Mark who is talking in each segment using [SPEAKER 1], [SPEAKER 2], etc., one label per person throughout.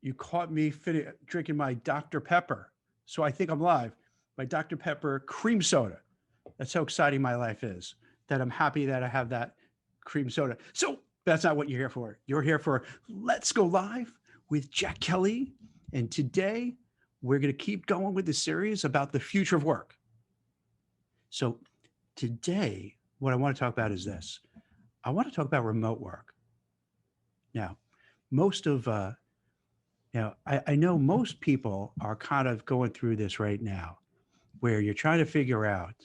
[SPEAKER 1] You caught me drinking my Dr. Pepper. So I think I'm live. My Dr. Pepper cream soda. That's how exciting my life is, that I'm happy that I have that cream soda. So that's not what you're here for. You're here for Let's Go Live with Jack Kelly. And today we're going to keep going with the series about the future of work. So today, what I want to talk about is this. I want to talk about remote work. Now, most of I know most people are kind of going through this right now where you're trying to figure out,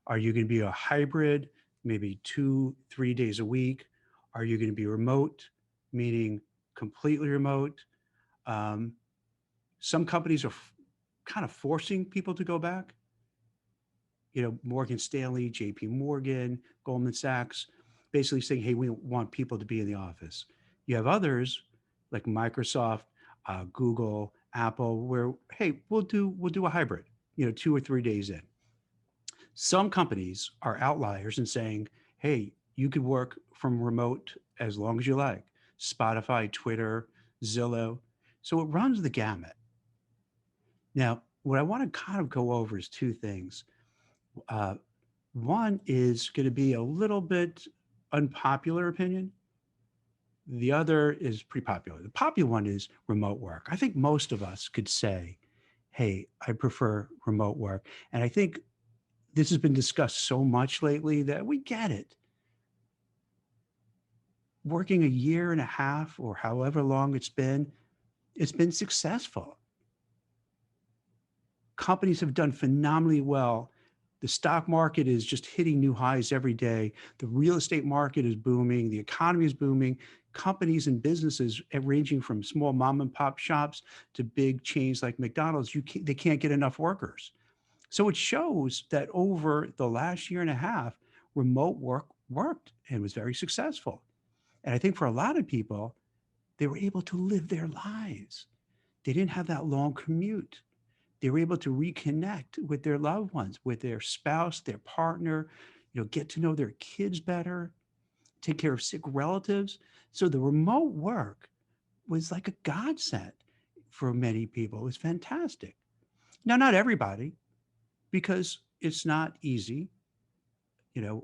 [SPEAKER 1] are you going to be a hybrid, maybe 2, 3 days a week? Are you going to be remote, meaning completely remote? Um, some companies are kind of forcing people to go back. Morgan Stanley, JP Morgan, Goldman Sachs, basically saying, hey, we want people to be in the office. You have others like Microsoft, Google, Apple, where, hey, we'll do a hybrid, 2 or 3 days in. Some companies are outliers and saying, hey, you could work from remote as long as you like. Spotify, Twitter, Zillow. So it runs the gamut. Now, what I want to kind of go over is two things. One is going to be a little bit unpopular opinion. The other is pretty popular. The popular one is remote work. I think most of us could say, hey, I prefer remote work. And I think this has been discussed so much lately that we get it. Working a year and a half or however long it's been successful. Companies have done phenomenally well. The stock market is just hitting new highs every day. The real estate market is booming. The economy is booming. Companies and businesses ranging from small mom and pop shops to big chains like McDonald's, they can't get enough workers. So it shows that over the last year and a half, remote work worked and was very successful. And I think for a lot of people, they were able to live their lives. They didn't have that long commute. They were able to reconnect with their loved ones, with their spouse, their partner, get to know their kids better, take care of sick relatives. So the remote work was like a godsend for many people. It was fantastic. Now, not everybody, because it's not easy.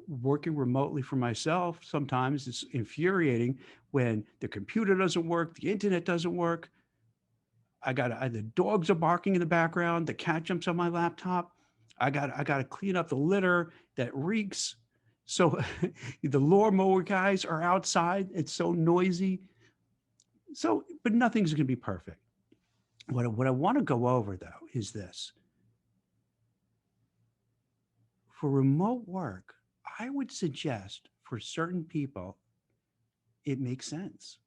[SPEAKER 1] Working remotely for myself, sometimes it's infuriating when the computer doesn't work, the internet doesn't work. The dogs are barking in the background, the cat jumps on my laptop. I got to clean up the litter that reeks. So the lawnmower guys are outside. It's so noisy. So, but nothing's going to be perfect. What I want to go over though is this. For remote work, I would suggest for certain people, it makes sense.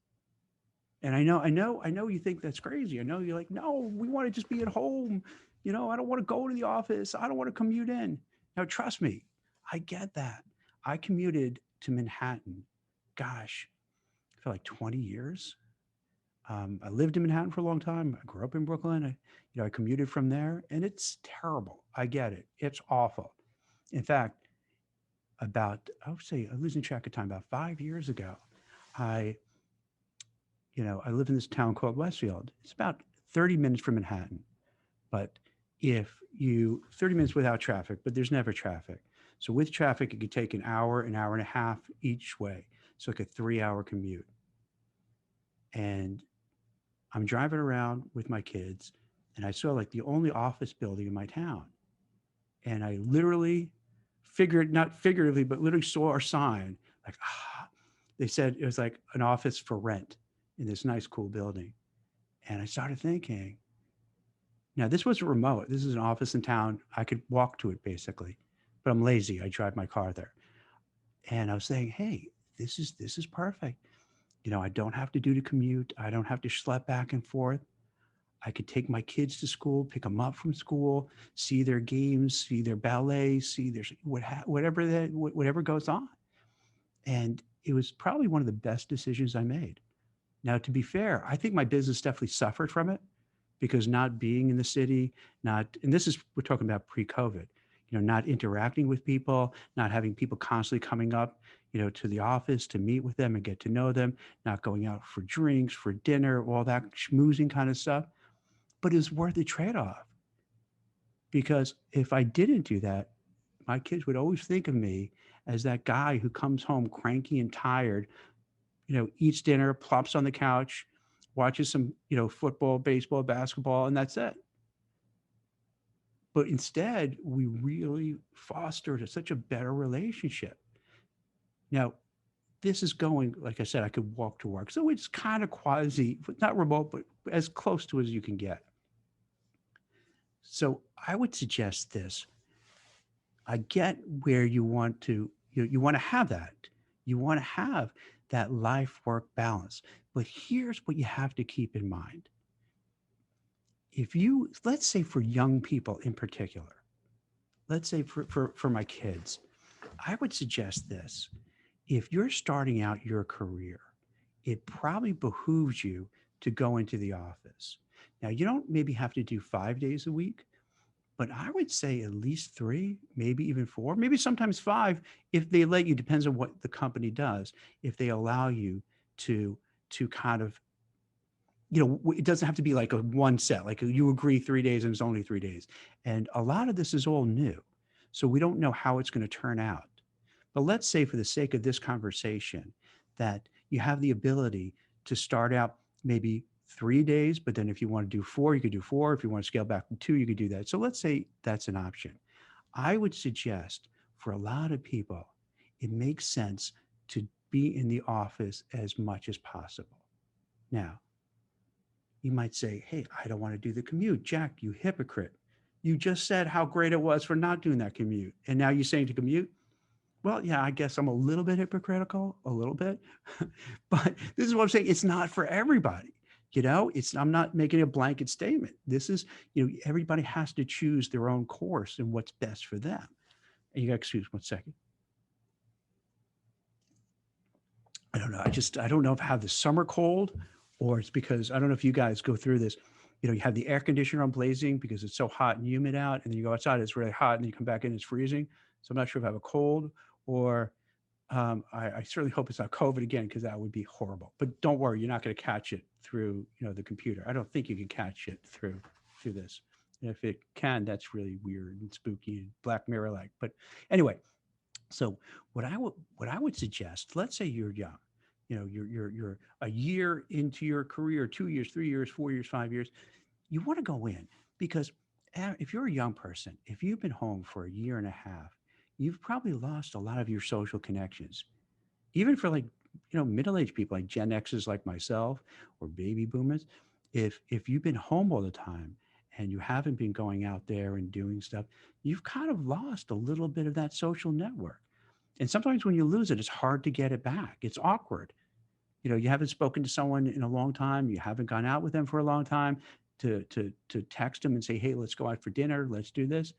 [SPEAKER 1] And I know you think that's crazy. I know you're like, no, we want to just be at home. I don't want to go to the office. I don't want to commute in. Now, trust me, I get that. I commuted to Manhattan, gosh, for like 20 years. I lived in Manhattan for a long time. I grew up in Brooklyn. I commuted from there, and it's terrible. I get it. It's awful. In fact, I would say, I'm losing track of time, about 5 years ago, I live in this town called Westfield. It's about 30 minutes from Manhattan, but 30 minutes without traffic, but there's never traffic. So with traffic, it could take an hour and a half each way. So like a 3-hour commute. And I'm driving around with my kids and I saw like the only office building in my town. And I literally not figuratively, but literally saw our sign like, they said it was like an office for rent in this nice, cool building. And I started thinking, now this wasn't remote. This is an office in town. I could walk to it basically, but I'm lazy. I drive my car there. And I was saying, hey, this is perfect. I don't have to do the commute. I don't have to schlep back and forth. I could take my kids to school, pick them up from school, see their games, see their ballet, see their whatever goes on. And it was probably one of the best decisions I made. Now, to be fair, I think my business definitely suffered from it because not being in the city, and we're talking about pre-COVID, not interacting with people, not having people constantly coming up, to the office to meet with them and get to know them, not going out for drinks, for dinner, all that schmoozing kind of stuff. But it's worth the trade-off, because if I didn't do that, my kids would always think of me as that guy who comes home cranky and tired, eats dinner, plops on the couch, watches some, football, baseball, basketball, and that's it. But instead, we really fostered such a better relationship. Now, this is going, like I said, I could walk to work. So it's kind of quasi, not remote, but as close to as you can get. So I would suggest this. I get where you want to, you want to have that. You want to have that life work balance. But here's what you have to keep in mind. If you, let's say for young people in particular, let's say for my kids, I would suggest this. If you're starting out your career, it probably behooves you to go into the office. Now, you don't maybe have to do 5 days a week, but I would say at least three, maybe even four, maybe sometimes five, if they let you, depends on what the company does, if they allow you to kind of, it doesn't have to be like a one set, like you agree 3 days and it's only 3 days. And a lot of this is all new. So we don't know how it's going to turn out. But let's say for the sake of this conversation that you have the ability to start out maybe 3 days, but then if you want to do four, you could do four. If you want to scale back to two, you could do that. So let's say that's an option. I would suggest for a lot of people, it makes sense to be in the office as much as possible. Now, you might say, hey, I don't want to do the commute. Jack, you hypocrite. You just said how great it was for not doing that commute. And now you're saying to commute? Well, yeah, I guess I'm a little bit hypocritical, a little bit. But this is what I'm saying. It's not for everybody. I'm not making a blanket statement. This is, everybody has to choose their own course and what's best for them. And you got to excuse 1 second. I don't know. I don't know if I have the summer cold or it's because I don't know if you guys go through this. You have the air conditioner on blazing because it's so hot and humid out, and then you go outside, it's really hot, and then you come back in, it's freezing. So I'm not sure if I have a cold or I certainly hope it's not COVID again, because that would be horrible. But don't worry, you're not going to catch it through the computer. I don't think you can catch it through this. And if it can, that's really weird and spooky and Black Mirror like. But anyway, so what I would suggest, let's say you're young, you're a year into your career, 2 years, 3 years, 4 years, 5 years, you want to go in because if you're a young person, if you've been home for a year and a half, you've probably lost a lot of your social connections. Even for like, middle-aged people like Gen X's like myself or baby boomers, if you've been home all the time and you haven't been going out there and doing stuff, you've kind of lost a little bit of that social network. And sometimes when you lose it, it's hard to get it back. It's awkward. You haven't spoken to someone in a long time, you haven't gone out with them for a long time, to text them and say, hey, let's go out for dinner, let's do this.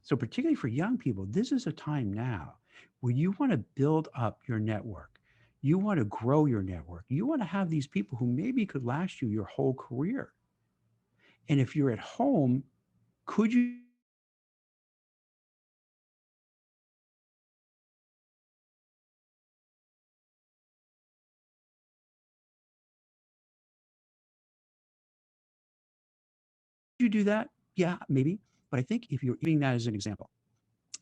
[SPEAKER 1] So particularly for young people, this is a time now where you want to build up your network. You want to grow your network. You want to have these people who maybe could last you your whole career. And if you're at home, could you do that? Yeah, maybe. But I think if you're using that as an example,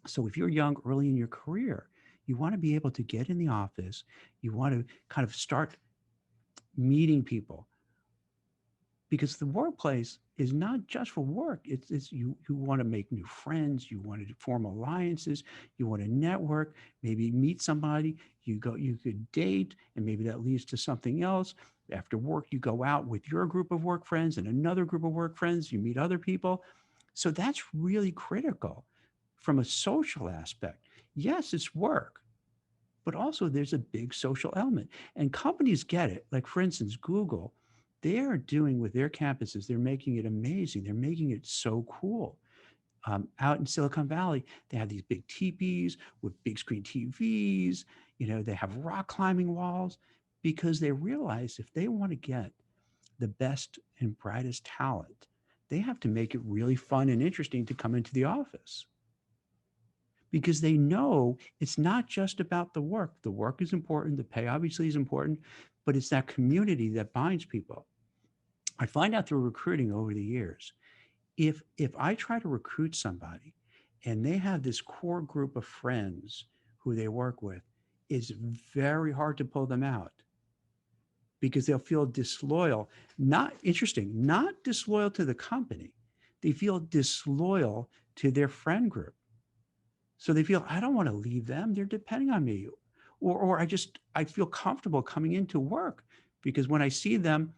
[SPEAKER 1] so if you're young, early in your career, you want to be able to get in the office. You want to kind of start meeting people, because the workplace is not just for work. It's you want to make new friends, you want to form alliances, you want to network, maybe meet somebody, you could date, and maybe that leads to something else. After work, you go out with your group of work friends and another group of work friends, you meet other people. So that's really critical from a social aspect. Yes, it's work, but also there's a big social element. And companies get it. Like, for instance, Google, they are doing with their campuses, they're making it amazing. They're making it so cool. Out in Silicon Valley, they have these big teepees with big screen TVs. They have rock climbing walls, because they realize if they want to get the best and brightest talent, they have to make it really fun and interesting to come into the office. because they know it's not just about the work. The work is important, the pay obviously is important, but it's that community that binds people. I find out through recruiting over the years, if I try to recruit somebody and they have this core group of friends who they work with, it's very hard to pull them out because they'll feel disloyal. Not interesting, not disloyal to the company. They feel disloyal to their friend group. So they feel, I don't want to leave them. They're depending on me. Or I feel comfortable coming into work because when I see them,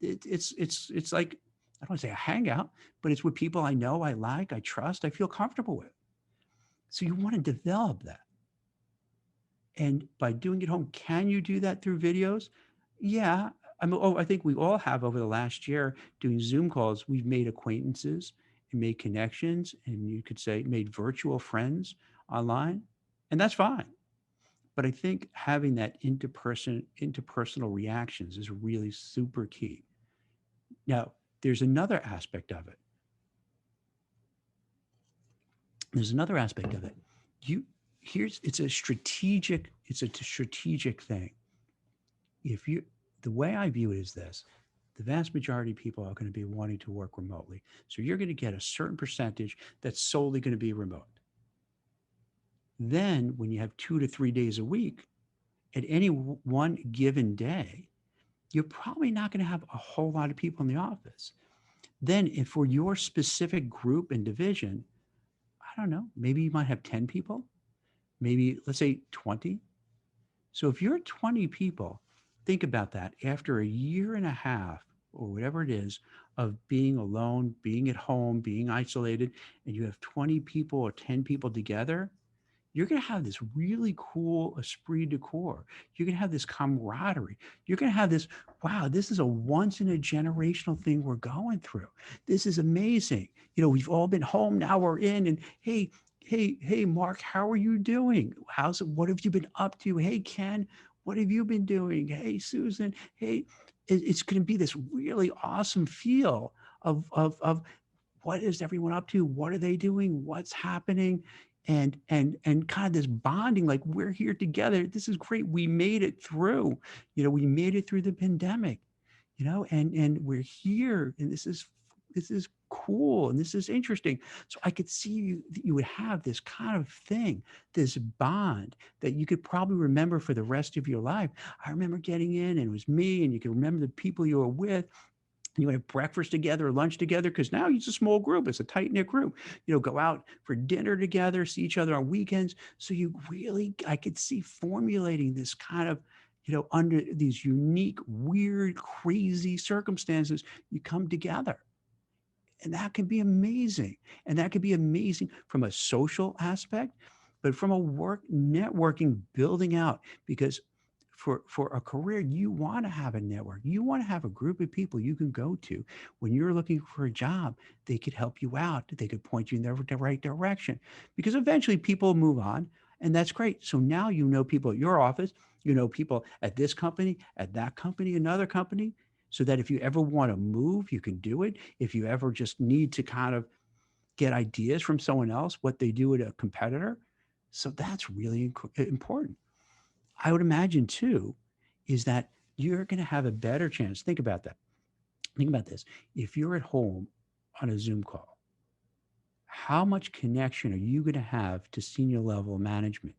[SPEAKER 1] it's like, I don't want to say a hangout, but it's with people I know, I like, I trust, I feel comfortable with. So you want to develop that. And by doing it home, can you do that through videos? Yeah. I think we all have over the last year doing Zoom calls. We've made acquaintances and made connections, and you could say made virtual friends online, and that's fine. But I think having that interpersonal reactions is really super key. Now, there's another aspect of it. There's another aspect of it. You it's a strategic thing. If you The way I view it is this: the vast majority of people are going to be wanting to work remotely. So you're going to get a certain percentage that's solely going to be remote. Then when you have 2 to 3 days a week, at any one given day, you're probably not going to have a whole lot of people in the office. Then if for your specific group and division, I don't know, maybe you might have 10 people, maybe let's say 20. So if you're 20 people, think about that. After a year and a half or whatever it is of being alone, being at home, being isolated, and you have 20 people or 10 people together, you're going to have this really cool esprit de corps. You're going to have this camaraderie. You're going to have this, wow, this is a once in a generational thing we're going through. This is amazing. We've all been home. Now we're in, and hey, Mark, how are you doing? What have you been up to? Hey, Ken, what have you been doing? Hey, Susan, hey, it's going to be this really awesome feel of what is everyone up to? What are they doing? What's happening? And kind of this bonding, like we're here together. This is great. We made it through. We made it through the pandemic. And we're here, and this is cool, and this is interesting. So I could see you would have this kind of thing, this bond that you could probably remember for the rest of your life. I remember getting in, and it was me, and you can remember the people you were with. You would have breakfast together or lunch together, because now it's a small group. It's a tight knit group. Go out for dinner together, see each other on weekends. So I could see formulating this kind of, under these unique, weird, crazy circumstances, you come together. And that can be amazing. And that could be amazing from a social aspect, but from a work networking, building out, because for a career, you want to have a network. You want to have a group of people you can go to when you're looking for a job. They could help you out. They could point you in the right direction, because eventually people move on, and that's great. So now you know people at your office, people at this company, at that company, another company, so that if you ever want to move, you can do it. If you ever just need to kind of get ideas from someone else, what they do at a competitor. So that's really important. I would imagine too, is that you're going to have a better chance. Think about that. Think about this. If you're at home on a Zoom call, how much connection are you going to have to senior level management?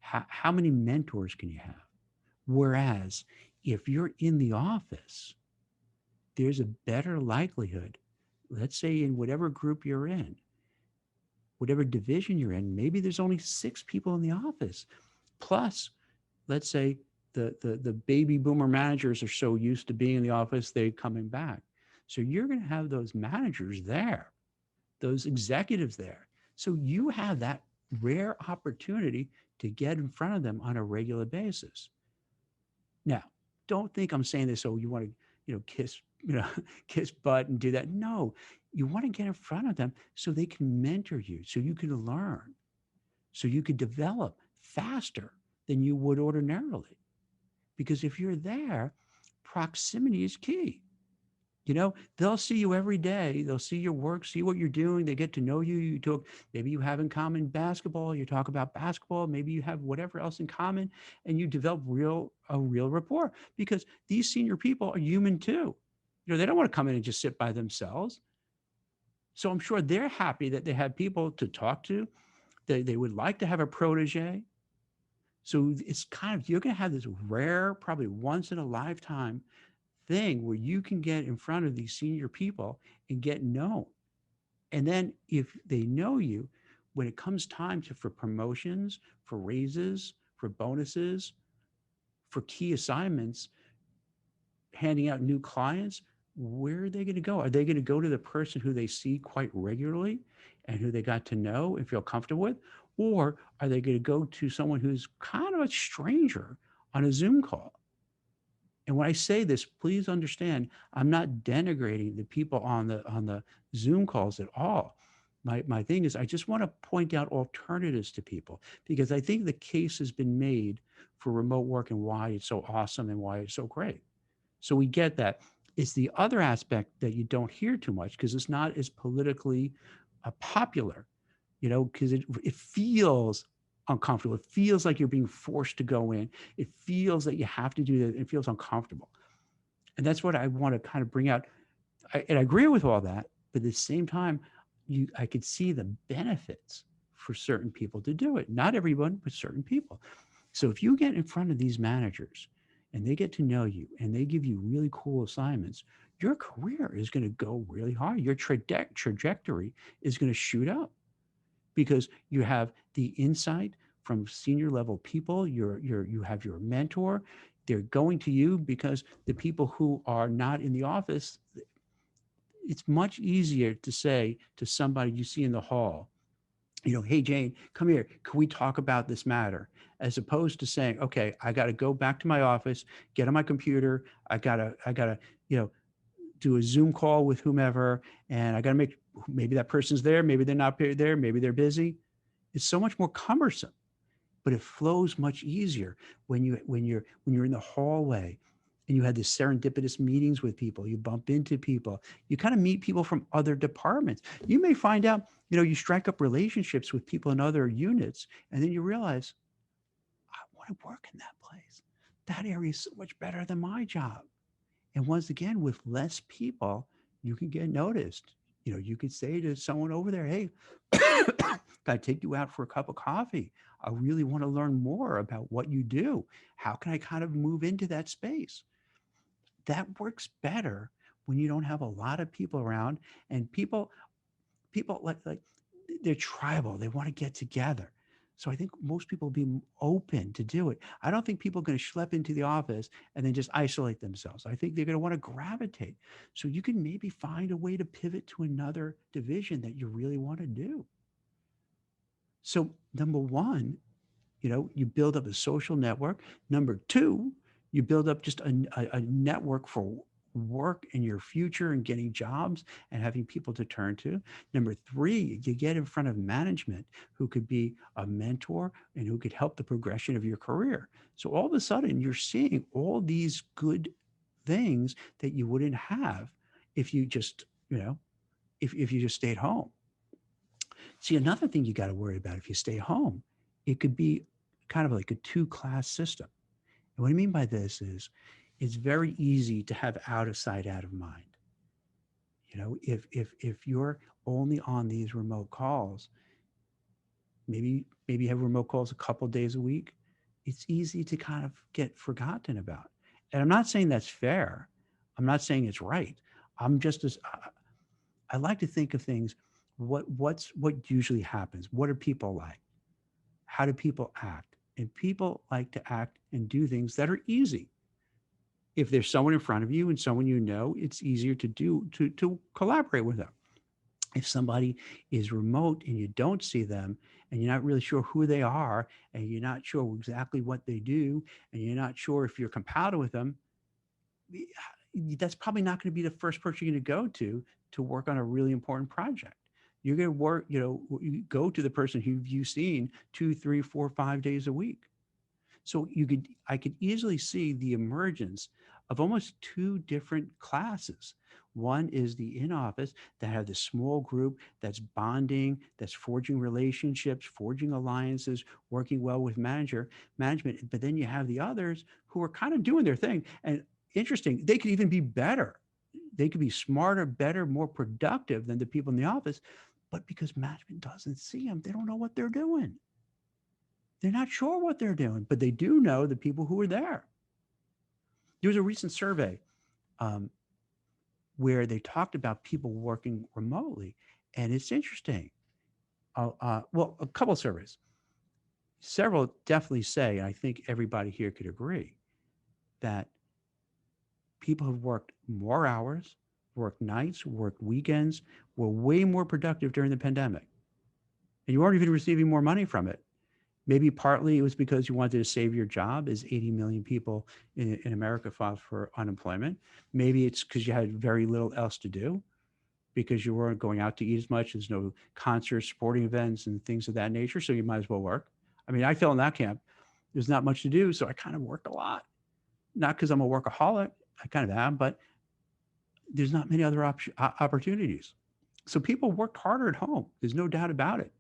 [SPEAKER 1] How many mentors can you have? Whereas if you're in the office, there's a better likelihood, let's say in whatever group you're in, whatever division you're in, maybe there's only 6 people in the office. Plus, let's say the baby boomer managers are so used to being in the office, they're coming back. So you're going to have those managers there, those executives there. So you have that rare opportunity to get in front of them on a regular basis. Now, don't think I'm saying this so you want to, kiss, kiss butt and do that. No, you want to get in front of them so they can mentor you, so you can learn, so you can develop faster than you would ordinarily. Because if you're there, proximity is key. You know, they'll see you every day. They'll see your work, see what you're doing. They get to know you. You talk, maybe you have in common basketball. You talk about basketball. Maybe you have whatever else in common, and you develop a real rapport because these senior people are human too. You know, they don't want to come in and just sit by themselves. So I'm sure they're happy that they have people to talk to. They would like to have a protege. So it's kind of, you're going to have this rare, probably once in a lifetime thing where you can get in front of these senior people and get known. And then if they know you, when it comes time to for promotions, for raises, for bonuses, for key assignments, handing out new clients, where are they going to go? Are they going to go to the person who they see quite regularly and who they got to know and feel comfortable with? Or are they going to go to someone who's kind of a stranger on a Zoom call? And when I say this, please understand, I'm not denigrating the people on the Zoom calls at all. My thing is, I just want to point out alternatives to people because I think the case has been made for remote work and why it's so awesome and why it's so great. So we get that. It's the other aspect that you don't hear too much because it's not as politically popular, you know, because it feels uncomfortable. It feels like you're being forced to go in. It feels that you have to do that. It feels uncomfortable. And that's what I want to kind of bring out. And I agree with all that, but at the same time, I could see the benefits for certain people to do it. Not everyone, but certain people. So if you get in front of these managers and they get to know you and they give you really cool assignments, your career is going to go really hard. Your trajectory is going to shoot up because you have the insight from senior level people. You have your mentor. They're going to you because the people who are not in the office, it's much easier to say to somebody you see in the hall, you know, hey, Jane, come here. Can we talk about this matter? As opposed to saying, okay, I got to go back to my office, get on my computer. I gotta, you know, do a Zoom call with whomever. And I got to make, maybe that person's there. Maybe they're not there. Maybe they're busy. It's so much more cumbersome, but it flows much easier when you're in the hallway and you had these serendipitous meetings with people. You bump into people. You kind of meet people from other departments. You may find out, you know, you strike up relationships with people in other units, and then you realize, I want to work in that place. That area is so much better than my job. And once again, with less people, you can get noticed. You know, you could say to someone over there, hey, got to take you out for a cup of coffee. I really want to learn more about what you do. How can I kind of move into that space? That works better when you don't have a lot of people around and people like they're tribal. They want to get together. So I think most people will be open to do it. I don't think people are going to schlep into the office and then just isolate themselves. I think they're going to want to gravitate. So you can maybe find a way to pivot to another division that you really want to do. So number one, you know, you build up a social network. Number two, you build up just a network for work in your future and getting jobs and having people to turn to. Number three, you get in front of management who could be a mentor and who could help the progression of your career. So all of a sudden you're seeing all these good things that you wouldn't have if you just, you know, if you just stayed home. See, another thing you got to worry about if you stay home, it could be kind of like a two-class system. And what I mean by this is it's very easy to have out of sight, out of mind. You know, if you're only on these remote calls, maybe you have remote calls a couple days a week, it's easy to kind of get forgotten about. And I'm not saying that's fair. I'm not saying it's right. I'm just as I like to think of things. What usually happens? What are people like? How do people act? And people like to act and do things that are easy. If there's someone in front of you and someone you know, it's easier to collaborate with them. If somebody is remote and you don't see them and you're not really sure who they are and you're not sure exactly what they do and you're not sure if you're compatible with them, that's probably not going to be the first person you're going to go to work on a really important project. You're going to work, you know, you go to the person who you've seen 2, 3, 4, 5 days a week. So I could easily see the emergence of almost two different classes. One is the in-office that have this small group that's bonding, that's forging relationships, forging alliances, working well with management. But then you have the others who are kind of doing their thing. And interesting, they could even be better. They could be smarter, better, more productive than the people in the office. But because management doesn't see them, they don't know what they're doing. They're not sure what they're doing, but they do know the people who are there. There was a recent survey um, where they talked about people working remotely, and it's interesting. Well, a couple of surveys, several definitely say, and I think everybody here could agree, that people have worked more hours, worked nights, worked weekends, were way more productive during the pandemic. And you weren't even receiving more money from it. Maybe partly it was because you wanted to save your job, as 80 million people in America filed for unemployment. Maybe it's because you had very little else to do, because you weren't going out to eat as much. There's no concerts, sporting events, and things of that nature. So you might as well work. I mean, I fell in that camp. There's not much to do. So I kind of worked a lot. Not because I'm a workaholic. I kind of am, but there's not many other opportunities. So people worked harder at home. There's no doubt about it.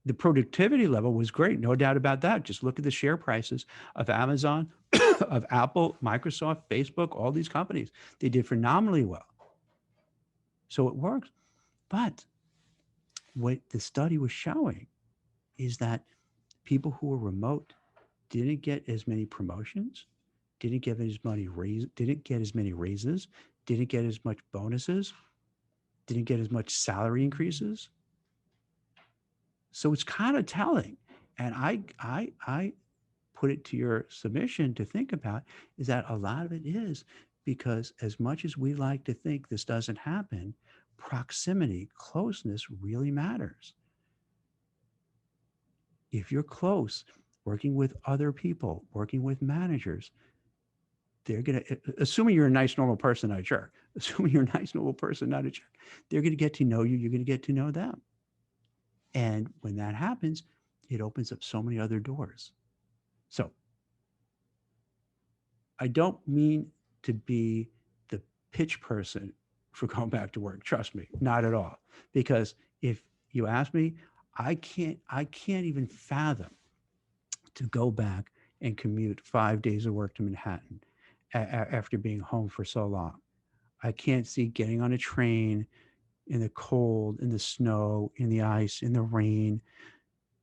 [SPEAKER 1] The productivity level was great. No doubt about that. Just look at the share prices of Amazon, of Apple, Microsoft, Facebook, all these companies. They did phenomenally well. So it works. But what the study was showing is that people who were remote didn't get as many promotions, didn't get as many raises, didn't get as much bonuses, didn't get as much salary increases. So it's kind of telling. And I put it to your submission to think about, is that a lot of it is because, as much as we like to think this doesn't happen, proximity, closeness really matters. If you're close, working with other people, working with managers, they're going to, assuming you're a nice, normal person, not a jerk, assuming you're a nice, normal person, not a jerk, they're going to get to know you. You're going to get to know them. And when that happens, it opens up so many other doors. So I don't mean to be the pitch person for going back to work. Trust me, not at all. Because if you ask me, I can't even fathom to go back and commute 5 days of work to Manhattan after being home for so long. I can't see getting on a train in the cold, in the snow, in the ice, in the rain.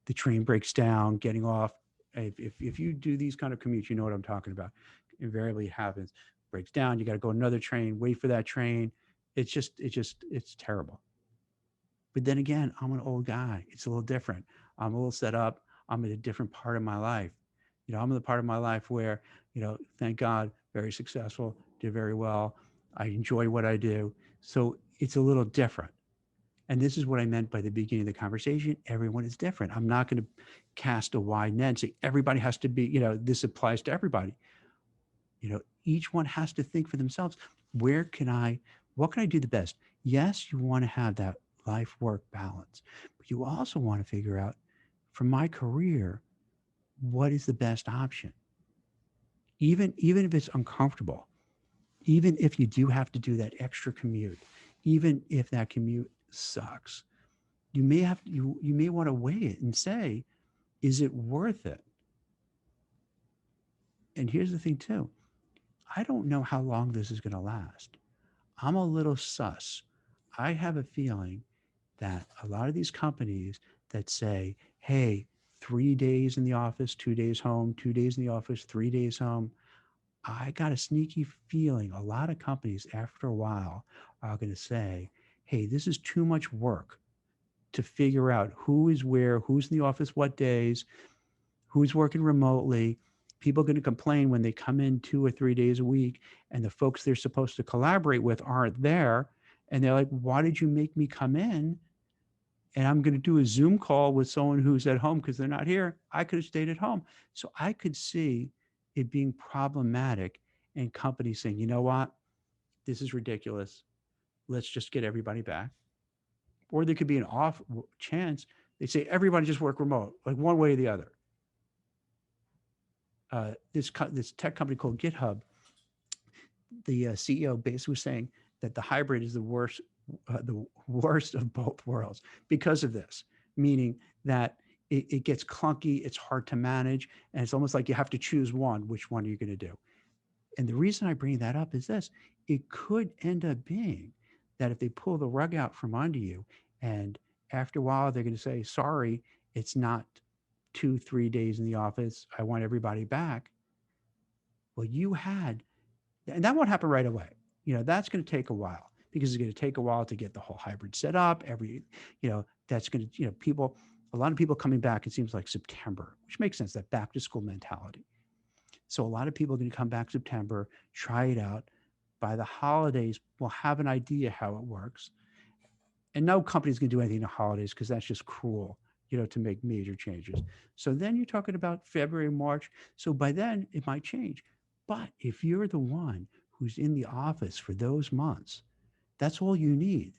[SPEAKER 1] The train breaks down, getting off. If you do these kind of commutes, you know what I'm talking about. Invariably it happens. Breaks down. You got to go another train, wait for that train. It's terrible. But then again, I'm an old guy. It's a little different. I'm a little set up. I'm in a different part of my life. I'm in the part of my life where, thank God, very successful, did very well. I enjoy what I do. So it's a little different. And this is what I meant by the beginning of the conversation. Everyone is different. I'm not going to cast a wide net and say everybody has to be, this applies to everybody. Each one has to think for themselves. What can I do the best? Yes, you want to have that life work balance, but you also want to figure out, for my career, what is the best option? Even if it's uncomfortable, even if you do have to do that extra commute, even if that commute sucks, you may want to weigh it and say, is it worth it? And here's the thing too. I don't know how long this is going to last. I'm a little sus. I have a feeling that a lot of these companies that say, hey, 3 days in the office, 2 days home, 2 days in the office, 3 days home, I got a sneaky feeling a lot of companies after a while are going to say, hey, this is too much work to figure out who is where, who's in the office, what days, who's working remotely. People are going to complain when they come in 2 or 3 days a week and the folks they're supposed to collaborate with aren't there. And they're like, why did you make me come in? And I'm going to do a Zoom call with someone who's at home because they're not here. I could have stayed at home. So I could see it being problematic and companies saying, you know what? This is ridiculous. Let's just get everybody back. Or there could be an off chance. They say everybody just work remote, like one way or the other. This tech company called GitHub, the CEO basically was saying, that the hybrid is the worst of both worlds because of this, meaning that it gets clunky, it's hard to manage, and it's almost like you have to choose one. Which one are you going to do? And the reason I bring that up is this: it could end up being that if they pull the rug out from under you, and after a while they're going to say, sorry, it's not 2, 3 days in the office. I want everybody back. Well, you had, and that won't happen right away. That's going to take a while because it's going to take a while to get the whole hybrid set up. That's going to, a lot of people coming back, it seems like September, which makes sense, that back to school mentality. So a lot of people are going to come back September, try it out. By the holidays, we'll have an idea how it works. And no company's going to do anything in the holidays because that's just cruel, to make major changes. So then you're talking about February, March. So by then it might change. But if you're the one who's in the office for those months, that's all you need.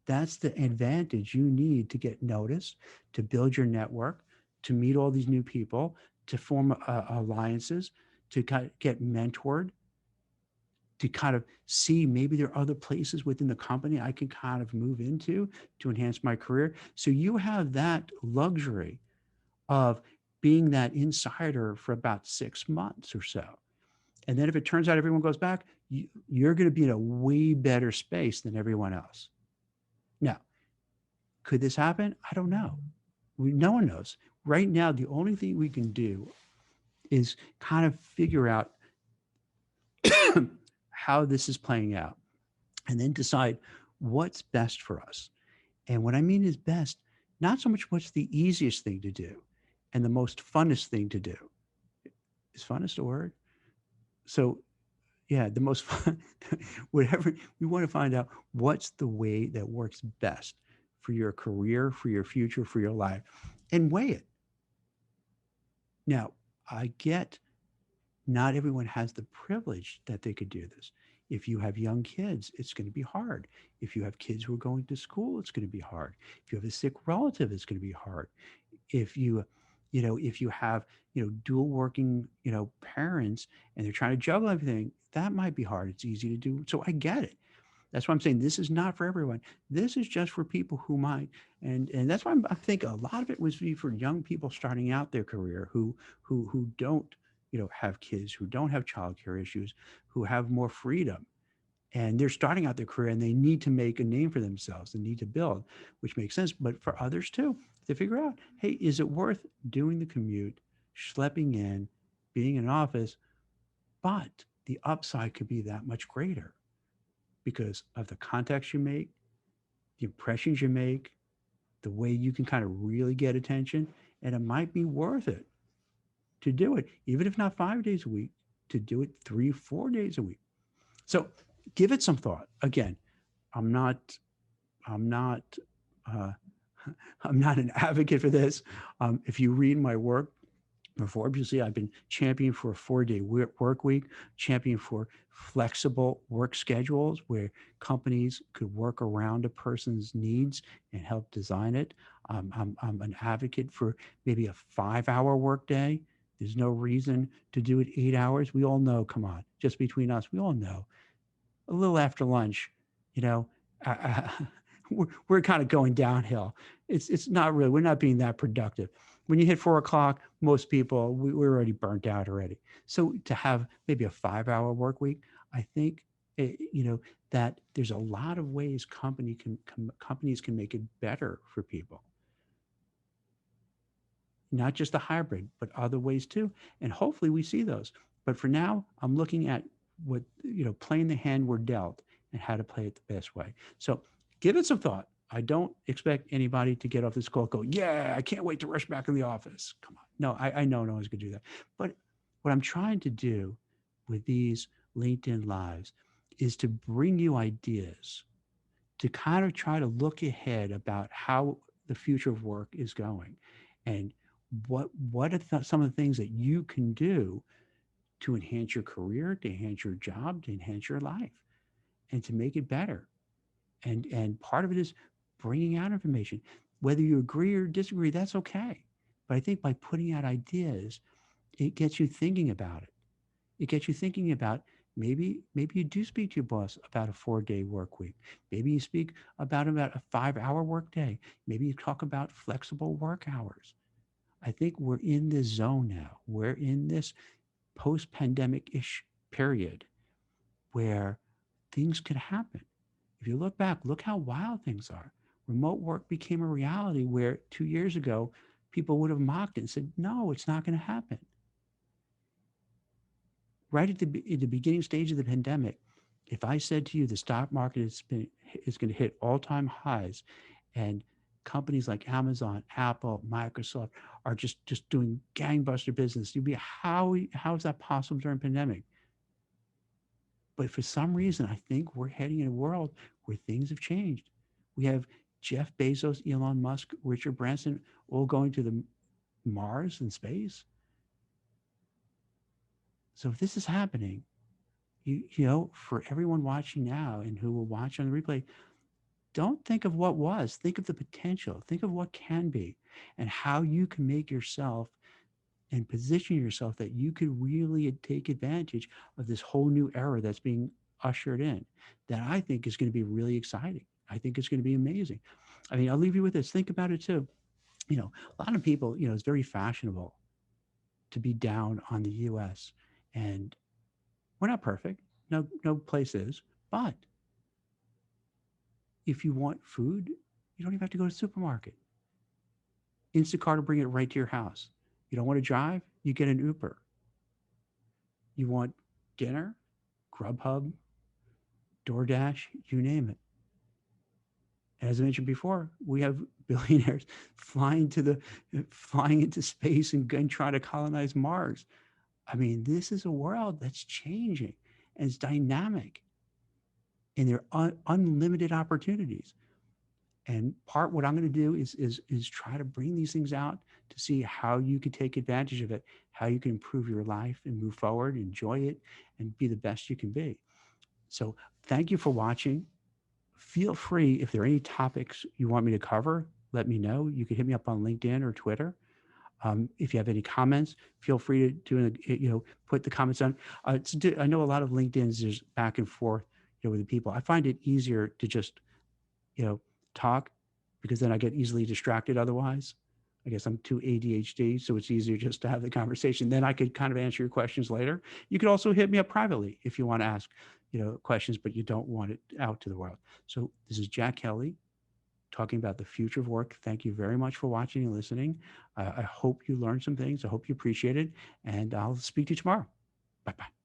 [SPEAKER 1] That's the advantage you need to get noticed, to build your network, to meet all these new people, to form alliances, to get mentored, to kind of see maybe there are other places within the company I can kind of move into to enhance my career. So you have that luxury of being that insider for about 6 months or so. And then if it turns out everyone goes back, you're going to be in a way better space than everyone else. Now, could this happen? I don't know. No one knows. Right now, the only thing we can do is kind of figure out how this is playing out and then decide what's best for us. And what I mean is best, not so much what's the easiest thing to do and the most funnest thing to do. Is funnest a word? So yeah, the most fun, whatever, we want to find out what's the way that works best for your career, for your future, for your life, and weigh it. Now, I get not everyone has the privilege that they could do this. If you have young kids, it's going to be hard. If you have kids who are going to school, it's going to be hard. If you have a sick relative, it's going to be hard. If if you have, dual working, parents and they're trying to juggle everything, that might be hard. It's easy to do. So I get it. That's why I'm saying this is not for everyone. This is just for people who might, and that's why I think a lot of it was for young people starting out their career who don't, have kids, who don't have childcare issues, who have more freedom, and they're starting out their career and they need to make a name for themselves. They need to build, which makes sense. But for others too, to figure out, hey, is it worth doing the commute, schlepping in, being in office? But the upside could be that much greater because of the contacts you make, the impressions you make, the way you can kind of really get attention. And it might be worth it to do it, even if not 5 days a week, to do it 3, 4 days a week. So give it some thought. Again, I'm not, I'm not, uh, I'm not an advocate for this. If you read my work before, you see I've been champion for a 4-day work week, champion for flexible work schedules where companies could work around a person's needs and help design it. I'm an advocate for maybe a 5-hour workday. There's no reason to do it 8 hours. We all know, come on, just between us, we all know. A little after lunch, we're kind of going downhill. It's not really, we're not being that productive. When you hit 4 o'clock, most people, we're already burnt out already. So to have maybe a 5-hour work week, I think, that there's a lot of ways companies can make it better for people. Not just a hybrid, but other ways too. And hopefully we see those. But for now, I'm looking at what, playing the hand we're dealt and how to play it the best way. So give it some thought. I don't expect anybody to get off this call and go, yeah, I can't wait to rush back in the office. Come on. No, I know no one's going to do that. But what I'm trying to do with these LinkedIn Lives is to bring you ideas, to kind of try to look ahead about how the future of work is going and what are some of the things that you can do to enhance your career, to enhance your job, to enhance your life, and to make it better. And part of it is bringing out information. Whether you agree or disagree, that's okay. But I think by putting out ideas, it gets you thinking about it. It gets you thinking about Maybe you do speak to your boss about a 4-day work week. Maybe you speak about a 5-hour work day. Maybe you talk about flexible work hours. I think we're in this zone now. We're in this post-pandemic-ish period where things could happen. If you look back, look how wild things are. Remote work became a reality where 2 years ago, people would have mocked it and said, no, it's not going to happen. Right at the beginning stage of the pandemic, if I said to you the stock market is going to hit all-time highs and companies like Amazon, Apple, Microsoft are just doing gangbuster business, you'd be, how is that possible during a pandemic? But for some reason, I think we're heading in a world where things have changed. We have Jeff Bezos, Elon Musk, Richard Branson all going to the Mars and space. So if this is happening, for everyone watching now and who will watch on the replay, don't think of what was, think of the potential, think of what can be and how you can make yourself and position yourself that you could really take advantage of this whole new era that's being ushered in that I think is going to be really exciting. I think it's going to be amazing. I mean, I'll leave you with this. Think about it too. A lot of people, it's very fashionable to be down on the US, and we're not perfect. No place is, but if you want food, you don't even have to go to the supermarket. Instacart will bring it right to your house. You don't want to drive, you get an Uber. You want dinner, Grubhub, DoorDash, you name it. As I mentioned before, we have billionaires flying into space and trying to colonize Mars. I mean, this is a world that's changing and it's dynamic, and there are unlimited opportunities. And what I'm going to do is try to bring these things out to see how you can take advantage of it, how you can improve your life and move forward, enjoy it, and be the best you can be. So thank you for watching. Feel free, if there are any topics you want me to cover, let me know. You can hit me up on LinkedIn or Twitter. If you have any comments, feel free to put the comments on. I know a lot of LinkedIn's is back and forth, with the people. I find it easier to just, talk, because then I get easily distracted otherwise. I guess I'm too ADHD, so it's easier just to have the conversation. Then I could kind of answer your questions later. You could also hit me up privately if you want to ask, questions, but you don't want it out to the world. So this is Jack Kelly talking about the future of work. Thank you very much for watching and listening. I hope you learned some things. I hope you appreciate it, and I'll speak to you tomorrow. Bye-bye.